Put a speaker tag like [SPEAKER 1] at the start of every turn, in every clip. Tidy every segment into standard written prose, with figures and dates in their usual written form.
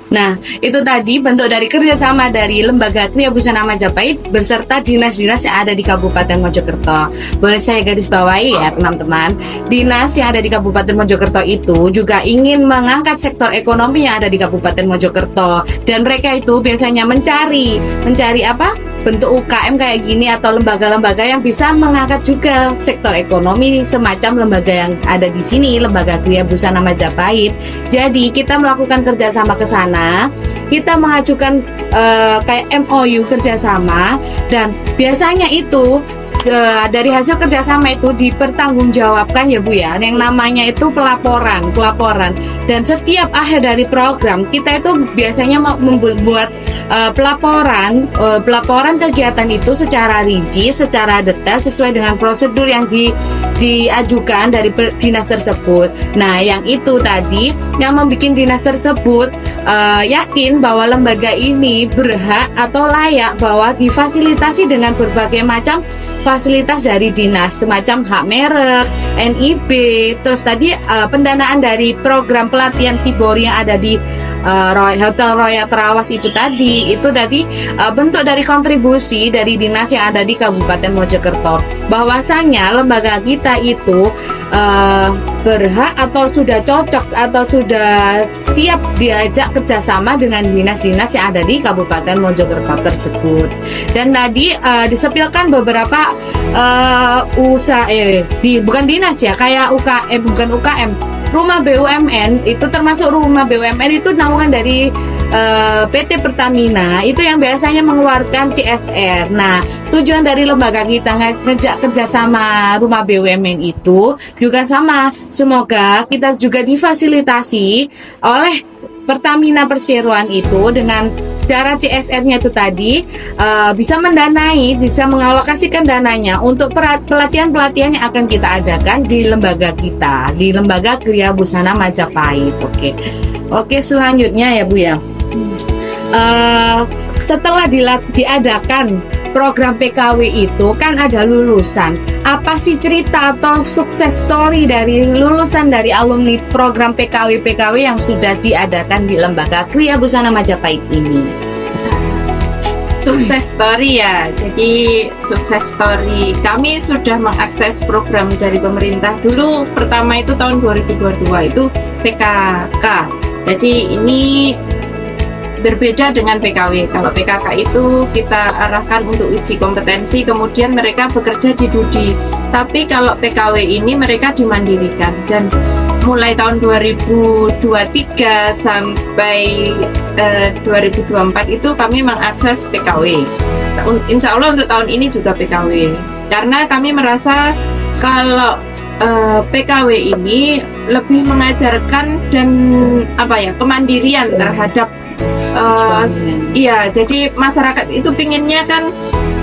[SPEAKER 1] Nah, itu tadi bentuk dari kerjasama dari Lembaga Kriya Busana Majapahit beserta dinas-dinas yang ada di Kabupaten Mojokerto. Boleh saya garis bawahi ya teman-teman, dinas yang ada di Kabupaten Mojokerto itu juga ingin mengangkat sektor ekonomi yang ada di Kabupaten Mojokerto. Dan mereka itu biasanya mencari apa? Bentuk UKM kayak gini atau lembaga-lembaga yang bisa mengangkat juga sektor ekonomi semacam lembaga yang ada di sini, Lembaga Kriya Busana Majapahit. Jadi kita melakukan kerjasama ke sana, kita mengajukan kayak MOU kerjasama, dan biasanya itu dari hasil kerjasama itu dipertanggungjawabkan ya Bu ya, yang namanya itu pelaporan. Dan setiap akhir dari program kita itu biasanya membuat pelaporan kegiatan itu secara rinci, secara detail sesuai dengan prosedur yang diajukan dari dinas tersebut. Nah, yang itu tadi yang membuat dinas tersebut yakin bahwa lembaga ini berhak atau layak bahwa difasilitasi dengan berbagai macam fasilitas dari dinas semacam hak merek, NIB, terus tadi pendanaan dari program pelatihan Sibori yang ada di Hotel Royal Trawas itu tadi bentuk dari kontribusi dari dinas yang ada di Kabupaten Mojokerto. Bahwasanya lembaga kita itu berhak atau sudah cocok atau sudah siap diajak kerjasama dengan dinas-dinas yang ada di Kabupaten Mojokerto tersebut. Dan tadi disepilkan beberapa usaha bukan dinas ya, kayak UKM, bukan UKM, rumah BUMN itu termasuk rumah BUMN itu naungan dari PT Pertamina itu yang biasanya mengeluarkan CSR. Nah, tujuan dari lembaga kita ngejak kerjasama rumah BUMN itu juga sama. Semoga kita juga difasilitasi oleh Pertamina Perseroan itu dengan cara CSR-nya itu tadi bisa mendanai, bisa mengalokasikan dananya untuk pelatihan-pelatihan yang akan kita adakan di lembaga kita, di Lembaga Kriya Busana Majapahit. Oke, selanjutnya ya Bu ya. Setelah diadakan program PKW itu kan ada lulusan. Apa sih cerita atau sukses story dari lulusan dari alumni program PKW yang sudah diadakan di Lembaga Kriya Busana Majapahit ini?
[SPEAKER 2] Sukses story ya. Jadi sukses story kami sudah mengakses program dari pemerintah dulu. Pertama itu tahun 2022 itu PKK. Jadi ini berbeda dengan PKW. Kalau PKK itu kita arahkan untuk uji kompetensi, kemudian mereka bekerja di DUDI. Tapi kalau PKW ini mereka dimandirikan, dan mulai tahun 2023 sampai 2024 itu kami mengakses PKW. Insya Allah untuk tahun ini juga PKW, karena kami merasa kalau PKW ini lebih mengajarkan dan kemandirian terhadap jadi masyarakat itu pinginnya kan,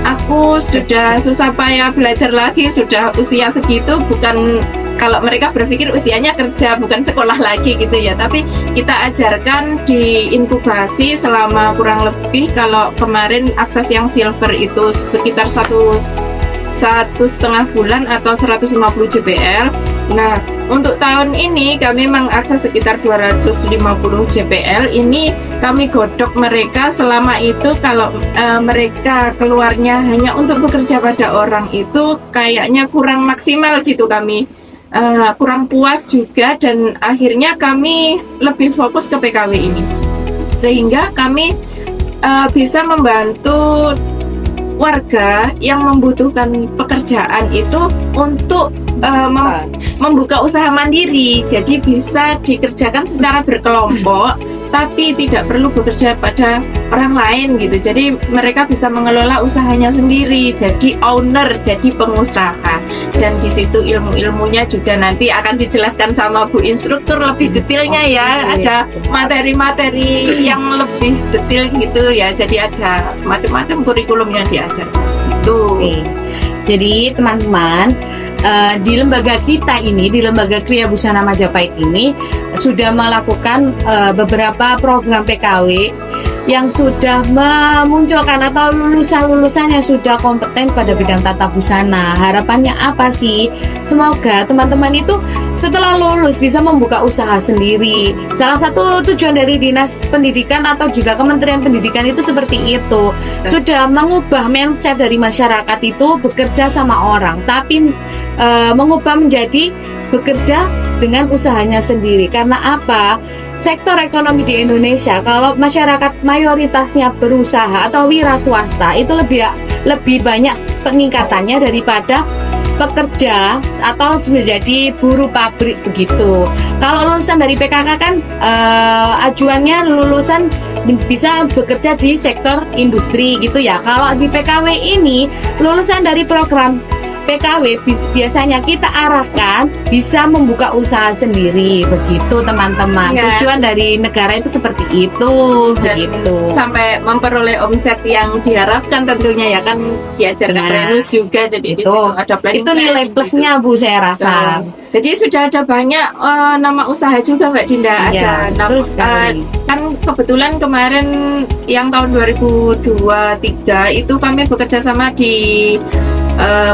[SPEAKER 2] aku sudah susah payah belajar lagi, sudah usia segitu, bukan kalau mereka berpikir usianya kerja bukan sekolah lagi gitu ya, tapi kita ajarkan di inkubasi selama kurang lebih, kalau kemarin akses yang silver itu sekitar 1,5 bulan atau 150 JPL. Nah, untuk tahun ini kami mengakses sekitar 250 JPL. Ini kami godok mereka selama itu. Kalau mereka keluarnya hanya untuk bekerja pada orang, itu kayaknya kurang maksimal gitu, kami kurang puas juga, dan akhirnya kami lebih fokus ke PKW ini, sehingga kami bisa membantu warga yang membutuhkan pekerjaan itu untuk membuka usaha mandiri. Jadi bisa dikerjakan secara berkelompok, tapi tidak perlu bekerja pada orang lain gitu. Jadi mereka bisa mengelola usahanya sendiri, jadi owner, jadi pengusaha. Dan di situ ilmu-ilmunya juga nanti akan dijelaskan sama Bu Instruktur lebih detailnya ya. Ada materi-materi yang lebih detail gitu ya. Jadi ada macam-macam kurikulum yang diajarkan gitu.
[SPEAKER 1] Jadi teman-teman, di lembaga kita ini, di Lembaga Kriya Busana Majapahit ini sudah melakukan beberapa program PKW yang sudah memunculkan atau lulusan-lulusan yang sudah kompeten pada bidang tata busana. Harapannya apa sih? Semoga teman-teman itu setelah lulus bisa membuka usaha sendiri. Salah satu tujuan dari Dinas Pendidikan atau juga Kementerian Pendidikan itu seperti itu. Sudah mengubah mindset dari masyarakat itu bekerja sama orang, tapi mengubah menjadi bekerja dengan usahanya sendiri. Karena apa? Sektor ekonomi di Indonesia, kalau masyarakat mayoritasnya berusaha atau wira swasta, itu lebih banyak peningkatannya daripada pekerja atau menjadi buruh pabrik begitu. Kalau lulusan dari PKK kan ajuannya lulusan bisa bekerja di sektor industri gitu ya. Kalau di PKW ini lulusan dari program PKW biasanya kita arahkan bisa membuka usaha sendiri begitu teman-teman.
[SPEAKER 2] Ya.
[SPEAKER 1] Tujuan dari negara itu seperti itu
[SPEAKER 2] Dan
[SPEAKER 1] begitu.
[SPEAKER 2] sampai memperoleh omset yang diharapkan tentunya ya kan diajarkan
[SPEAKER 1] Nah,
[SPEAKER 2] Renus juga, jadi di situ ada planning.
[SPEAKER 1] Itu nilai plusnya Bu saya rasa.
[SPEAKER 2] Jadi sudah ada banyak nama usaha juga Mbak Dinda.
[SPEAKER 1] Iya,
[SPEAKER 2] Ada
[SPEAKER 1] betul sekali.
[SPEAKER 2] kan kebetulan kemarin yang tahun 2023 itu kami bekerja sama di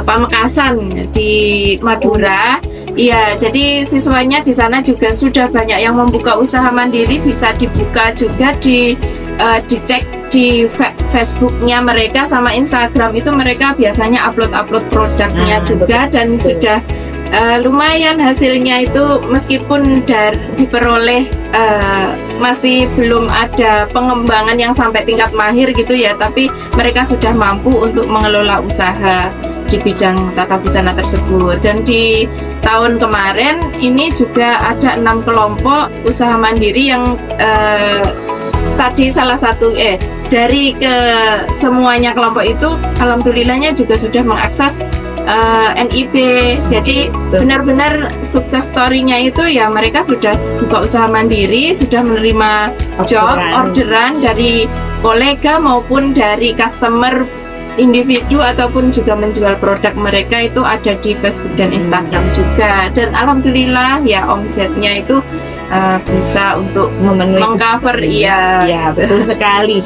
[SPEAKER 2] Pamekasan di Madura. Iya, jadi siswanya di sana juga sudah banyak yang membuka usaha mandiri, bisa dibuka juga dicek di Facebooknya mereka sama Instagram itu mereka biasanya upload produknya juga dan sudah lumayan hasilnya itu meskipun diperoleh masih belum ada pengembangan yang sampai tingkat mahir gitu ya, tapi mereka sudah mampu untuk mengelola usaha di bidang tata busana tersebut. Dan di tahun kemarin ini juga ada 6 kelompok usaha mandiri yang tadi salah satu dari ke semuanya kelompok itu alhamdulillahnya juga sudah mengakses NIB. Jadi benar-benar sukses story-nya itu ya mereka sudah buka usaha mandiri, sudah menerima job orderan dari kolega maupun dari customer individu ataupun juga menjual produk mereka itu ada di Facebook dan Instagram juga. Dan alhamdulillah ya omsetnya itu bisa untuk
[SPEAKER 1] Memenuhi
[SPEAKER 2] mengcover.
[SPEAKER 1] Ya, betul sekali.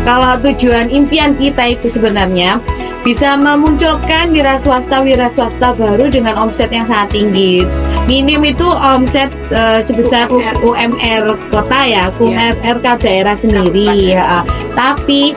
[SPEAKER 1] Kalau tujuan impian kita itu sebenarnya bisa memunculkan wira swasta baru dengan omset yang sangat tinggi. Minim itu omset sebesar UMR kota ya, UMR daerah sendiri. Ya. Tapi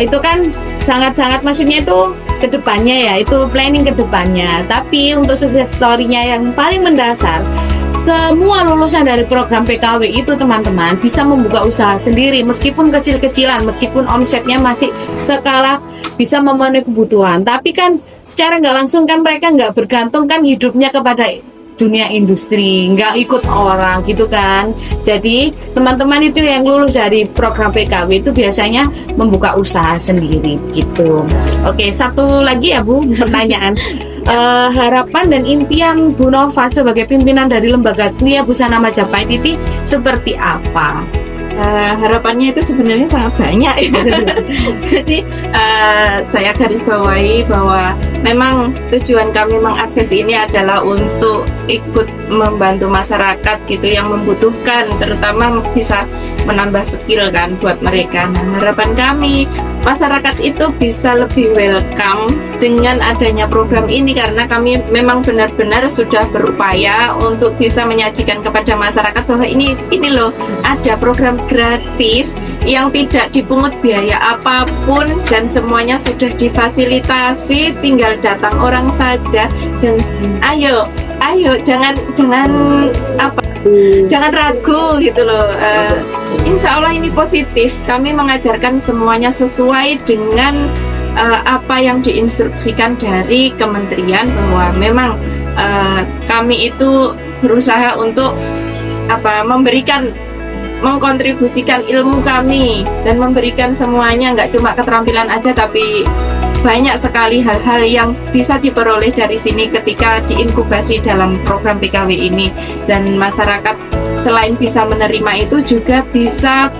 [SPEAKER 1] itu kan sangat-sangat maksudnya itu kedepannya ya, itu planning kedepannya. Tapi untuk sukses story-nya yang paling mendasar, semua lulusan dari program PKW itu teman-teman bisa membuka usaha sendiri meskipun kecil-kecilan, meskipun omsetnya masih skala bisa memenuhi kebutuhan. Tapi kan secara nggak langsung kan mereka nggak bergantung kan hidupnya kepada dunia industri, nggak ikut orang gitu kan. Jadi teman-teman itu yang lulus dari program PKW itu biasanya membuka usaha sendiri gitu. Oke, satu lagi ya Bu, pertanyaan. Harapan dan impian Bu Nova sebagai pimpinan dari lembaga Dunia Busana Majapahit ini seperti apa?
[SPEAKER 2] Harapannya itu sebenarnya sangat banyak ya. Jadi saya garis bawahi bahwa memang tujuan kami mengakses ini adalah untuk ikut membantu masyarakat gitu yang membutuhkan, terutama bisa menambah skill kan buat mereka. Nah, harapan kami masyarakat itu bisa lebih welcome dengan adanya program ini, karena kami memang benar-benar sudah berupaya untuk bisa menyajikan kepada masyarakat bahwa ini loh ada program gratis yang tidak dipungut biaya apapun dan semuanya sudah difasilitasi, tinggal datang orang saja. Dan ayo jangan ragu gitu loh. Insya Allah ini positif. Kami mengajarkan semuanya sesuai dengan apa yang diinstruksikan dari kementerian, bahwa memang kami itu berusaha untuk mengkontribusikan ilmu kami dan memberikan semuanya, nggak cuma keterampilan aja, tapi banyak sekali hal-hal yang bisa diperoleh dari sini ketika diinkubasi dalam program PKW ini. Dan masyarakat selain bisa menerima itu juga bisa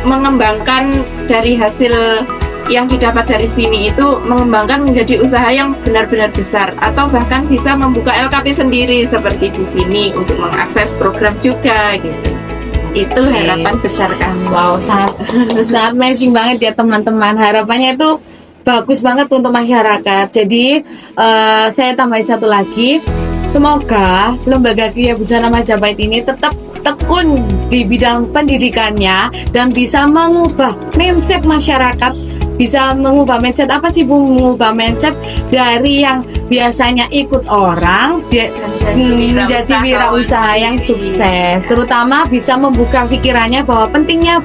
[SPEAKER 2] mengembangkan dari hasil yang didapat dari sini itu, mengembangkan menjadi usaha yang benar-benar besar, atau bahkan bisa membuka LKP sendiri seperti di sini untuk mengakses program juga gitu. Itu harapan besar kami.
[SPEAKER 1] Wow, sangat sangat matching banget ya teman-teman. Harapannya itu bagus banget untuk masyarakat. Jadi saya tambahin satu lagi. Semoga Lembaga Kriya Bujana Majapahit ini tetap tekun di bidang pendidikannya dan bisa mengubah mindset masyarakat. Bisa mengubah mindset apa sih Bu? Mengubah mindset dari yang biasanya ikut orang menjadi wirausaha yang sukses. Terutama bisa membuka pikirannya bahwa pentingnya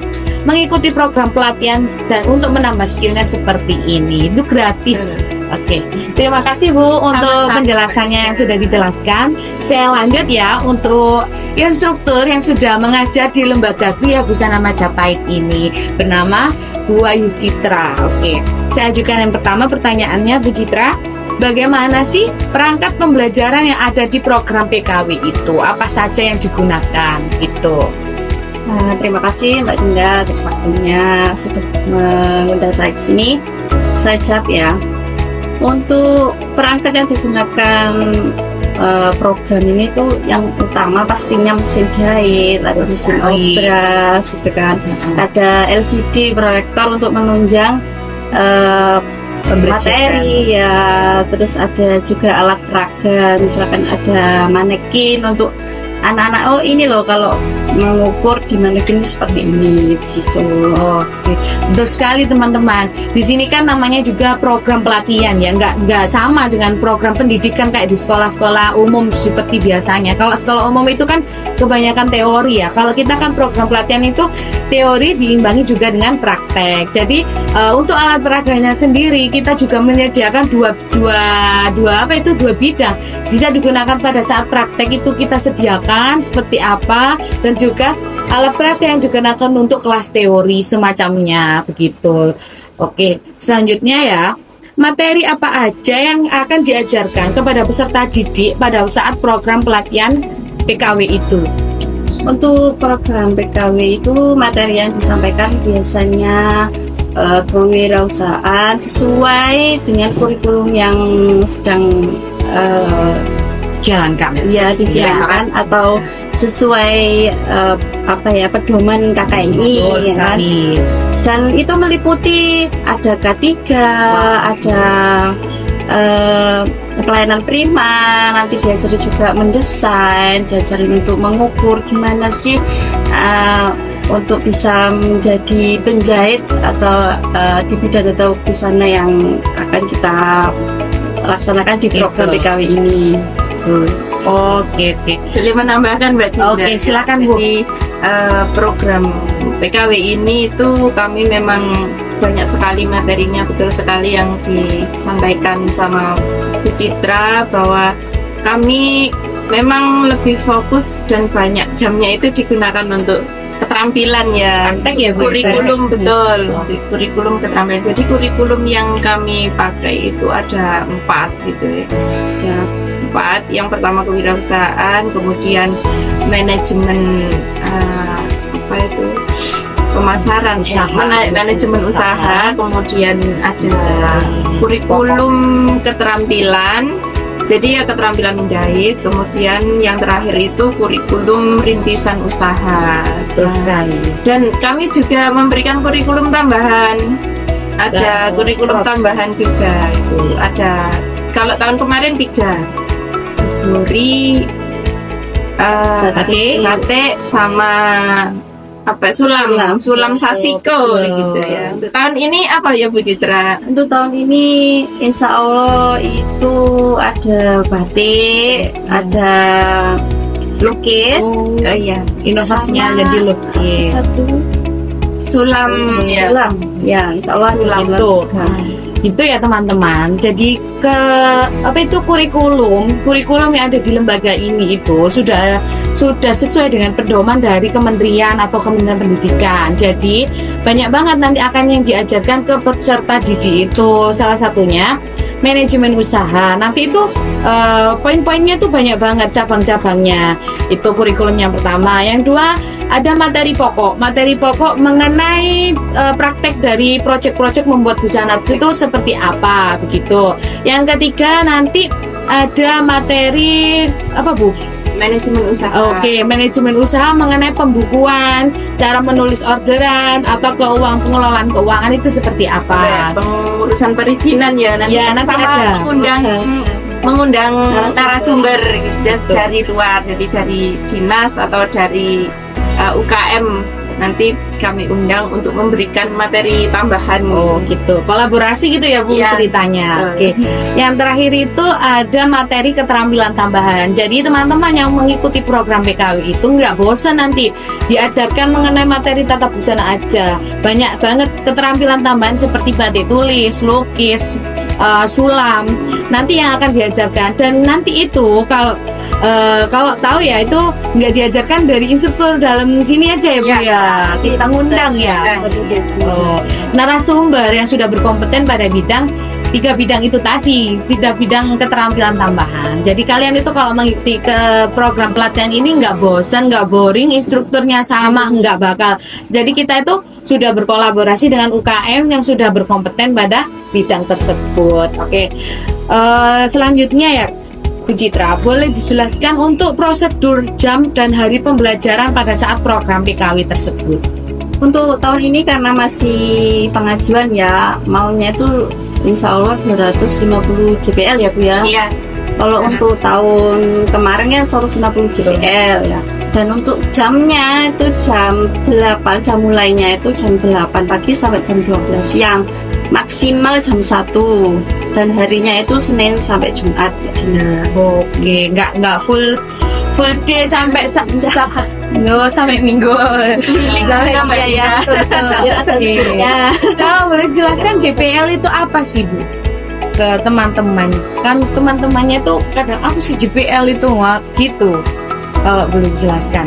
[SPEAKER 1] mengikuti program pelatihan dan untuk menambah skillnya seperti ini. Itu gratis. Oke, terima kasih Bu untuk
[SPEAKER 2] Sama-sama.
[SPEAKER 1] penjelasannya yang sudah dijelaskan. Saya lanjut ya untuk instruktur yang sudah mengajar di Lembaga Kriya Bujana Majapahit ini bernama Bu Ayu Citra. Oke, saya ajukan yang pertama pertanyaannya Bu Citra. Bagaimana sih perangkat pembelajaran yang ada di program PKW itu? Apa saja yang digunakan? Gitu.
[SPEAKER 3] Terima kasih Mbak Dinda atas waktunya sudah mengundang saya ke sini. Saya jawab ya. Untuk perangkat yang digunakan program ini tuh yang utama pastinya mesin jahit, ada mesin obras, gitu kan. Ada LCD proyektor untuk menunjang materi ya, terus ada juga alat peraga, misalkan ada manekin untuk anak-anak. Oh ini loh kalau mengukur di manekin seperti ini gitu.
[SPEAKER 1] Oke, betul sekali teman-teman. Di sini kan namanya juga program pelatihan ya, nggak sama dengan program pendidikan kayak di sekolah-sekolah umum seperti biasanya. Kalau sekolah umum itu kan kebanyakan teori ya. Kalau kita kan program pelatihan itu teori diimbangi juga dengan praktek. Jadi untuk alat peraganya sendiri kita juga menyediakan dua bidang. Bisa digunakan pada saat praktek itu kita sediakan seperti apa, dan juga alat peraga yang digunakan untuk kelas teori semacamnya begitu. Oke, selanjutnya ya, materi apa aja yang akan diajarkan kepada peserta didik pada saat program pelatihan PKW itu?
[SPEAKER 3] Untuk program PKW itu materi yang disampaikan biasanya kewirausahaan sesuai dengan kurikulum yang sedang
[SPEAKER 1] Jalankan.
[SPEAKER 3] ya dijalankan atau sesuai pedoman KKNI
[SPEAKER 1] Betul
[SPEAKER 3] ya kan?
[SPEAKER 1] sekali.
[SPEAKER 3] Dan itu meliputi ada K3, ada pelayanan prima, nanti diajari juga mendesain, diajari untuk mengukur gimana sih untuk bisa menjadi penjahit atau di bidang atau busana yang akan kita laksanakan di program PKW ini.
[SPEAKER 1] Oke.
[SPEAKER 2] Boleh menambahkan Mbak Dinda?
[SPEAKER 1] Oke, silakan Bu.
[SPEAKER 2] Jadi program PKW ini itu kami memang banyak sekali materinya, betul sekali yang disampaikan sama Bu Citra, bahwa kami memang lebih fokus dan banyak jamnya itu digunakan untuk keterampilan ya,
[SPEAKER 1] Praktek ya, Bu?
[SPEAKER 2] kurikulum betul, untuk kurikulum keterampilan. Jadi kurikulum yang kami pakai itu ada 4 gitu ya, ada 4. Yang pertama kewirausahaan, kemudian manajemen pemasaran, manajemen usaha, kemudian ada kurikulum keterampilan. Jadi ya keterampilan menjahit, kemudian yang terakhir itu kurikulum rintisan usaha.
[SPEAKER 1] Terus sekali.
[SPEAKER 2] Dan kami juga memberikan kurikulum tambahan. Ada kurikulum tambahan juga itu. Ada, kalau tahun kemarin 3. Suguri, batik sama sulam sasiko gitu ya. Untuk tahun ini apa ya Bu Citra?
[SPEAKER 3] Untuk tahun ini insya Allah itu ada batik, ada lukis,
[SPEAKER 2] Oh iya,
[SPEAKER 1] Inovasinya
[SPEAKER 3] sama
[SPEAKER 1] jadi lukis.
[SPEAKER 3] satu
[SPEAKER 2] sulam ya.
[SPEAKER 3] sulam. Ya, insya Allah ada
[SPEAKER 1] Sulam
[SPEAKER 3] sulam
[SPEAKER 1] tuh.
[SPEAKER 3] juga.
[SPEAKER 1] Itu ya teman-teman. Jadi kurikulum yang ada di lembaga ini itu sudah sesuai dengan pedoman dari kementerian atau Kementerian Pendidikan. Jadi banyak banget nanti akan yang diajarkan ke peserta didik itu. Salah satunya manajemen usaha. Nanti itu poin-poinnya tuh banyak banget cabang-cabangnya. Itu kurikulum yang pertama. Yang dua, ada materi pokok mengenai praktek dari proyek-proyek membuat busana itu seperti apa begitu. Yang ketiga nanti ada materi apa Bu?
[SPEAKER 2] manajemen usaha.
[SPEAKER 1] Oke, manajemen usaha mengenai pembukuan, cara menulis orderan atau pengelolaan keuangan itu seperti apa?
[SPEAKER 2] Pengurusan perizinan ya nanti,
[SPEAKER 1] Ya, nanti
[SPEAKER 2] sama
[SPEAKER 1] ada.
[SPEAKER 2] mengundang narasumber
[SPEAKER 1] Betul.
[SPEAKER 2] dari luar, jadi dari dinas atau dari UKM nanti kami undang untuk memberikan materi tambahan.
[SPEAKER 1] Oh gitu, kolaborasi gitu ya Bu
[SPEAKER 2] Iya,
[SPEAKER 1] ceritanya.
[SPEAKER 2] betul.
[SPEAKER 1] Oke, yang terakhir itu ada materi keterampilan tambahan. Jadi teman-teman yang mengikuti program PKW itu nggak bosan nanti diajarkan mengenai materi tata busana aja. Banyak banget keterampilan tambahan seperti batik tulis, lukis, sulam. Nanti yang akan diajarkan dan nanti itu kalau tahu ya itu nggak diajarkan dari instruktur dalam sini aja ya Bu ya. Kita ngundang ya. Oh, narasumber yang sudah berkompeten pada tiga bidang itu tadi, tiga bidang keterampilan tambahan. Jadi kalian itu kalau mengikuti ke program pelatihan ini nggak bosan, nggak boring, instrukturnya sama, nggak bakal. Jadi kita itu sudah berkolaborasi dengan UKM yang sudah berkompeten pada bidang tersebut. Oke, selanjutnya ya Bu Citra, boleh dijelaskan untuk prosedur jam dan hari pembelajaran pada saat program PKW tersebut?
[SPEAKER 3] Untuk tahun ini karena masih pengajuan ya, maunya itu insya Allah 250 JPL ya Bu ya.
[SPEAKER 2] Iya.
[SPEAKER 3] Kalau untuk tahun kemarin kan 150 JPL ya. Dan untuk jamnya itu jam 8, jam mulainya itu jam 8 pagi sampai jam 12 siang. Maksimal jam 1 dan harinya itu Senin sampai Jumat ya Dina.
[SPEAKER 1] Oke, nggak full day sampai nggak sampai minggu. Sampai ya. Oke. Kalau boleh jelaskan JPL itu apa sih Bu? Ke teman-teman, kan teman-temannya tuh kadang aku sih JPL itu nggak gitu. Kalau boleh dijelaskan.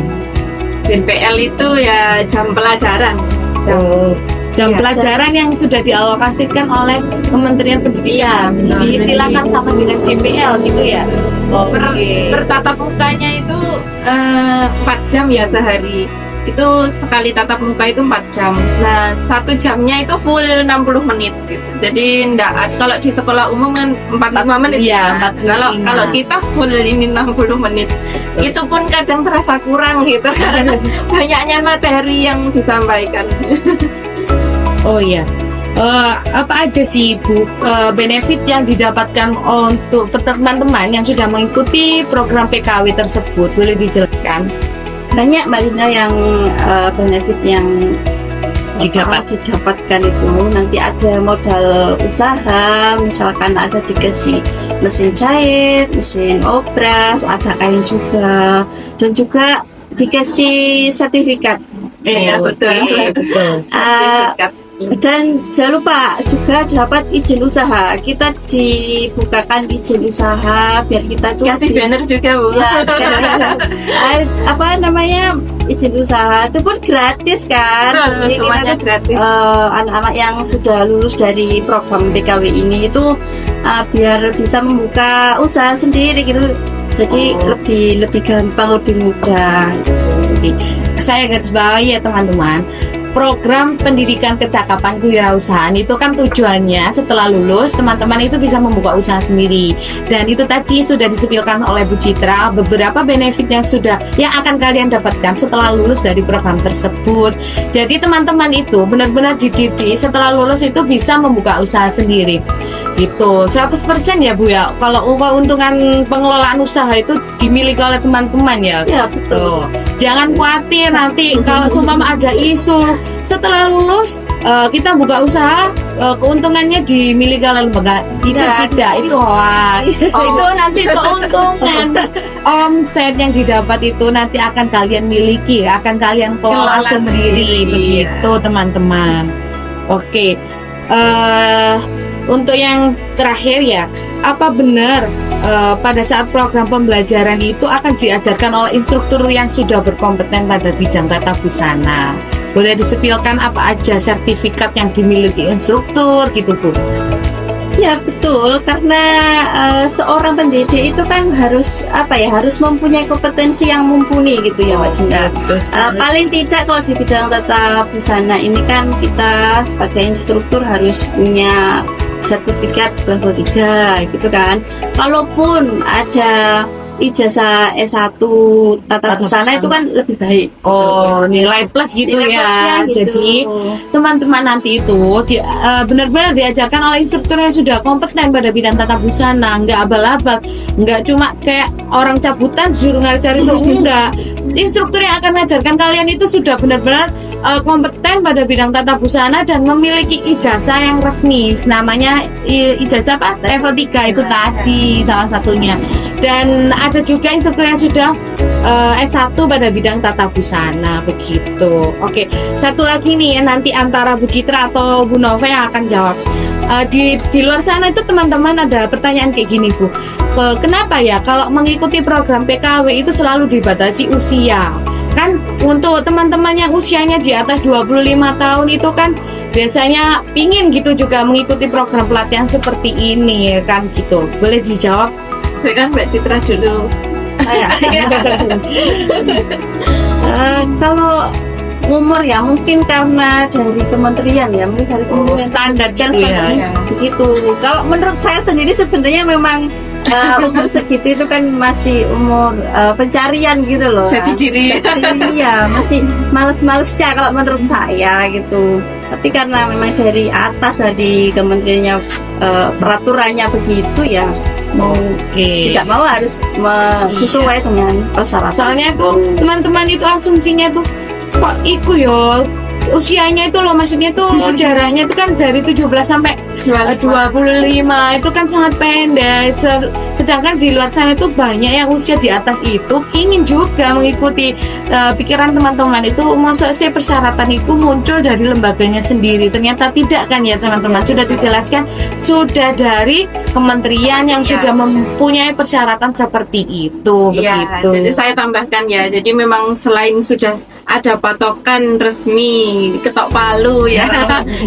[SPEAKER 2] JPL itu ya jam pelajaran.
[SPEAKER 1] Jam pelajaran yang sudah dialokasikan oleh Kementerian Pendidikan.
[SPEAKER 2] Iya,
[SPEAKER 1] Disilakan sama dengan JPL gitu ya.
[SPEAKER 2] Per tatap mukanya itu 4 jam ya sehari. Itu sekali tatap muka itu 4 jam. Nah, 1 jamnya itu full 60 menit gitu. Jadi kalau di sekolah umum kan 45 menit.
[SPEAKER 1] Iya,
[SPEAKER 2] ya. Kalau kita full ini 60 menit. Itu pun kadang terasa kurang gitu karena banyaknya materi yang disampaikan.
[SPEAKER 1] Oh iya. Apa aja sih Bu benefit yang didapatkan untuk teman-teman yang sudah mengikuti program PKW tersebut? Boleh dijelaskan?
[SPEAKER 3] Banyak Mbak Linda yang benefit yang didapatkan itu. Nanti ada modal usaha, misalkan ada dikasih mesin jahit, mesin obras, ada kain juga, dan juga dikasih sertifikat.
[SPEAKER 2] Iya, betul. Sertifikat.
[SPEAKER 3] Dan jangan lupa juga dapat izin usaha. Kita dibukakan izin usaha biar kita tuh
[SPEAKER 2] kasih banner juga Bu.
[SPEAKER 3] Apa namanya, izin usaha itu pun gratis kan.
[SPEAKER 2] Jadi semuanya gratis.
[SPEAKER 3] Anak-anak yang sudah lulus dari program PKW ini itu biar bisa membuka usaha sendiri gitu. Jadi lebih gampang, lebih mudah.
[SPEAKER 1] Saya garis bawahi ya teman-teman. Program pendidikan kecakapan kewirausahaan itu kan tujuannya setelah lulus teman-teman itu bisa membuka usaha sendiri, dan itu tadi sudah disepilkan oleh Bu Citra beberapa benefit yang akan kalian dapatkan setelah lulus dari program tersebut. Jadi teman-teman itu benar-benar dididik setelah lulus itu bisa membuka usaha sendiri gitu 100% ya Bu ya. Kalau keuntungan pengelolaan usaha itu dimiliki oleh teman-teman ya.
[SPEAKER 3] Ya betul.
[SPEAKER 1] Jangan khawatir nanti kalau seumpama ada isu setelah lulus kita buka usaha keuntungannya dimiliki oleh lembaga tidak itu hoax. Itu nanti keuntungan omset yang didapat itu nanti akan kalian miliki, akan kalian kelola sendiri begitu teman-teman. Oke. Untuk yang terakhir ya, apa benar pada saat program pembelajaran itu akan diajarkan oleh instruktur yang sudah berkompeten pada bidang tata busana? Boleh disepilkan apa aja sertifikat yang dimiliki instruktur gitu Bu?
[SPEAKER 3] Ya betul, karena seorang pendidik itu kan harus mempunyai kompetensi yang mumpuni gitu ya Mbak Dinda. Paling tidak kalau di bidang tata busana ini kan kita sebagai instruktur harus punya sertifikat level 3 gitu kan. Kalaupun ada ijazah S1 tata busana itu kan lebih baik.
[SPEAKER 1] Oh, nilai plus gitu
[SPEAKER 3] Nilai
[SPEAKER 1] ya.
[SPEAKER 3] plusnya gitu.
[SPEAKER 1] Jadi teman-teman nanti itu benar-benar diajarkan oleh instruktur yang sudah kompeten pada bidang tata busana, nggak abal-abal, nggak cuma kayak orang cabutan disuruh ngajar itu enggak. Instruktur yang akan mengajarkan kalian itu sudah benar-benar kompeten pada bidang tata busana dan memiliki ijazah yang resmi. Namanya ijazah apa? Level 3 itu tadi salah satunya. Dan ada juga instruktur yang sudah S1 pada bidang tata busana begitu. Oke, satu lagi nih nanti antara Bu Citra atau Bu Nova yang akan jawab. Di luar sana itu teman-teman ada pertanyaan kayak gini Bu, kenapa ya kalau mengikuti program PKW itu selalu dibatasi usia? Kan untuk teman-teman yang usianya di atas 25 tahun itu kan biasanya pingin gitu juga mengikuti program pelatihan seperti ini kan gitu. Boleh dijawab?
[SPEAKER 2] Saya kan Mbak Citra dulu.
[SPEAKER 3] Kalau umur ya mungkin karena dari kementerian ya, mungkin dari kementerian
[SPEAKER 1] Standar
[SPEAKER 3] kan
[SPEAKER 1] gitu ya.
[SPEAKER 3] standarnya begitu. Kalau menurut saya sendiri sebenarnya memang umur segitu itu kan masih umur pencarian gitu loh.
[SPEAKER 2] Jati diri.
[SPEAKER 3] Iya, masih males-males ya kalau menurut saya gitu. Tapi karena memang dari atas, dari kementeriannya peraturannya begitu ya, mau tidak mau harus sesuai dengan persyaratan.
[SPEAKER 1] Soalnya tuh teman-teman itu asumsinya tuh kok iku yo usianya itu loh, maksudnya tuh jaraknya itu kan dari 17 sampai 25 itu kan sangat pendek. Sedangkan di luar sana itu banyak yang usia di atas itu ingin juga mengikuti pikiran teman-teman itu. Maksud saya persyaratan itu muncul dari lembaganya sendiri, ternyata tidak kan ya teman-teman. Sudah dijelaskan, sudah dari kementerian yang sudah mempunyai persyaratan seperti itu.
[SPEAKER 2] Iya,
[SPEAKER 1] begitu.
[SPEAKER 2] jadi saya tambahkan ya, jadi memang selain sudah ada patokan resmi ketok palu ya,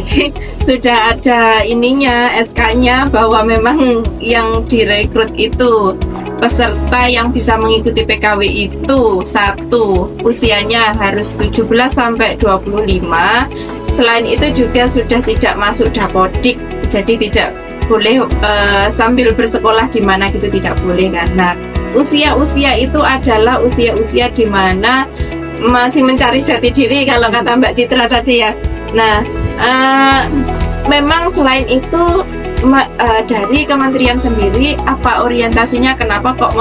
[SPEAKER 2] jadi sudah ada ininya SK-nya bahwa memang yang direkrut itu peserta yang bisa mengikuti PKW itu satu usianya harus 17 sampai 25. Selain itu juga sudah tidak masuk dapodik, jadi tidak boleh sambil bersekolah di mana gitu, tidak boleh karena usia-usia itu adalah usia-usia di mana masih mencari jati diri kalau kata Mbak Citra tadi ya. Nah, memang selain itu dari kementerian sendiri apa orientasinya, kenapa kok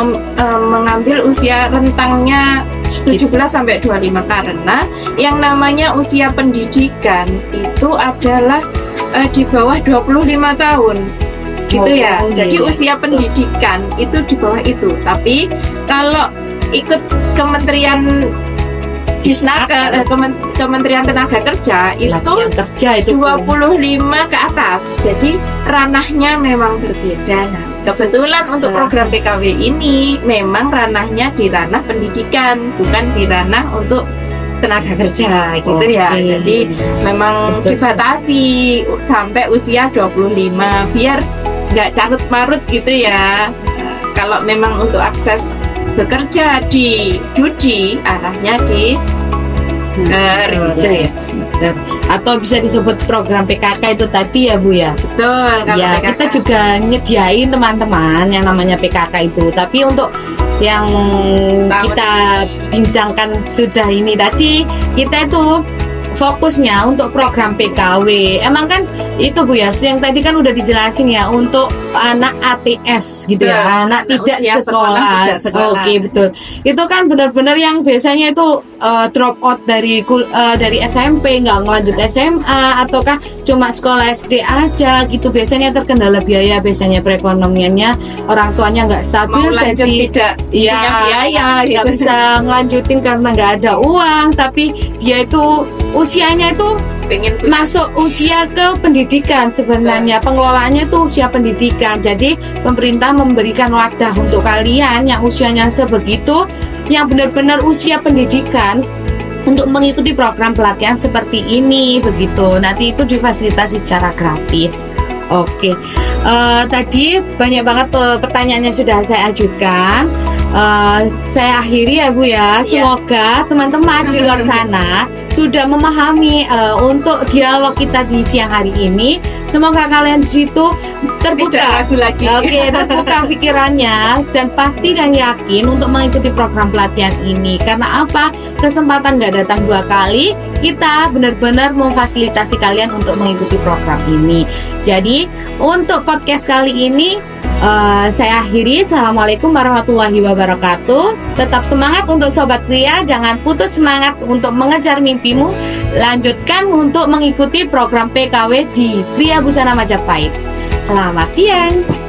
[SPEAKER 2] mengambil usia rentangnya 17 sampai 25, karena yang namanya usia pendidikan itu adalah di bawah 25 tahun gitu ya. Jadi usia pendidikan itu di bawah itu. Tapi kalau ikut kementerian Disnaker, Kementerian Tenaga Kerja itu 25 ke atas. Jadi ranahnya memang berbeda. Nah, kebetulan untuk program PKW ini memang ranahnya di ranah pendidikan, bukan di ranah untuk tenaga kerja gitu ya. Jadi memang dibatasi sampai usia 25 biar nggak carut marut gitu ya. Kalau memang untuk akses bekerja di Dudi arahnya di gitu ya.
[SPEAKER 1] Atau bisa disebut program PKK itu tadi ya Bu ya.
[SPEAKER 2] Betul. Kalau
[SPEAKER 1] ya,
[SPEAKER 2] PKK.
[SPEAKER 1] kita juga nyediain teman-teman yang namanya PKK itu. Tapi untuk yang kita bincangkan sudah ini tadi, kita itu fokusnya untuk program PKW. Emang kan itu Bu ya, yang tadi kan udah dijelasin ya, untuk anak ATS gitu ya, anak tidak sekolah. Oke, betul. Itu kan benar-benar yang biasanya itu drop out dari SMP, nggak lanjut SMA, ataukah cuma sekolah SD aja gitu. Biasanya terkendala biaya, biasanya perekonomiannya orang tuanya nggak stabil,
[SPEAKER 2] jadi
[SPEAKER 1] tidak
[SPEAKER 2] punya biaya
[SPEAKER 1] nggak
[SPEAKER 2] gitu.
[SPEAKER 1] bisa ngelanjutin karena nggak ada uang. Tapi dia itu usianya itu
[SPEAKER 2] pengen
[SPEAKER 1] masuk usia ke pendidikan sebenarnya. Pengelolaannya tuh usia pendidikan. Jadi pemerintah memberikan wadah untuk kalian yang usianya sebegitu, yang benar-benar usia pendidikan, untuk mengikuti program pelatihan seperti ini begitu. Nanti itu difasilitasi secara gratis. Oke. Tadi banyak banget pertanyaan yang sudah saya ajukan. Saya akhiri ya Bu ya. Semoga teman-teman di luar sana sudah memahami untuk dialog kita di siang hari ini. Semoga kalian di situ terbuka,
[SPEAKER 2] Tidak ragu lagi.
[SPEAKER 1] Oke, terbuka pikirannya dan pasti dan yakin untuk mengikuti program pelatihan ini. Karena apa? Kesempatan nggak datang 2 kali. Kita benar-benar memfasilitasi kalian untuk mengikuti program ini. Jadi untuk podcast kali ini saya akhiri. Assalamualaikum warahmatullahi wabarakatuh. Tetap semangat untuk Sobat Kria. Jangan putus semangat untuk mengejar mimpimu. Lanjutkan untuk mengikuti program PKW di Kria Busana Majapahit. Selamat siang.